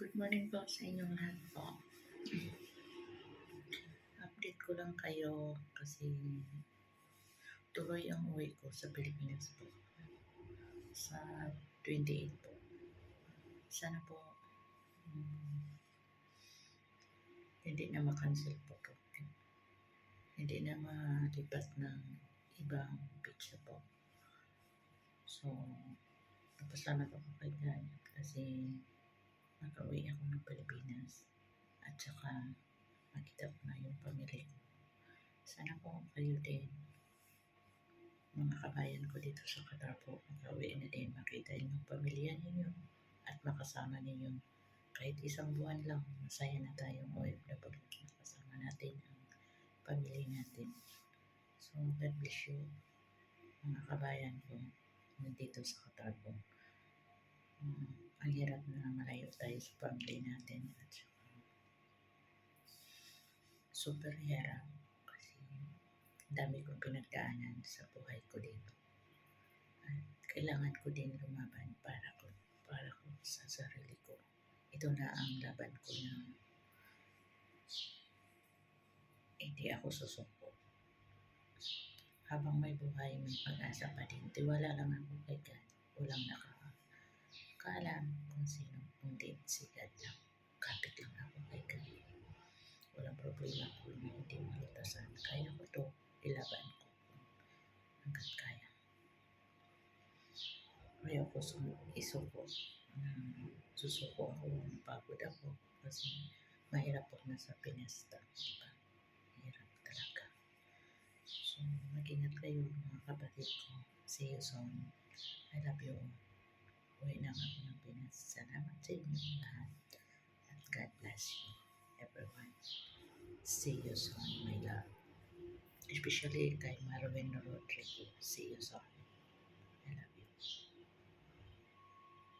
Good morning po sa inyong lahat po. Update ko lang kayo kasi tuloy ang uwi ko sa Pilipinas po. Sa 28 po. Sana po hindi na makancel po to. Hindi na malipat ng ibang pizza po. So, napasalamat ako kay God kasi nakauwi ako ng Pilipinas at saka makita ko na yung pamilya ko. Sana po kayo din, mga kabayan ko dito sa Qatar po, makauwi na din, makita yung pamilya ninyo at makasama ninyo. Kahit isang buwan lang, masaya na tayong OFW, makasama natin ang pamilya natin. So, God bless you, mga kabayan ko, nandito sa Qatar po. Ang hirap na malayo tayo sa pamilya natin at super hirap kasi dami kong pinagdaanan sa buhay ko dito. At kailangan ko din lumaban para ko sa sarili ko. Ito na ang laban ko na hindi ako susuko. Habang may buhay, may pag-asa pa din. Tiwala lang ako kay God. Walang nakakaalam kung sino, kundi si God lang. Kapit lang ako kay God. Walang problema kung hindi malutasan. Kaya ko to, ilaban ko hanggat kaya. Ayaw ko isuko. Susuko ako, napagod ako kasi mahirap po na sa pinesta. Diba? Mahirap talaga. So, mag-ingat kayo mga kapatid ko. See you soon. I love you. Uwi na ako ng Pinas. Salamat sa inyo lahat. At God bless you, everyone. See you soon, my love. Especially kay Marvin Rodrigo. See you soon.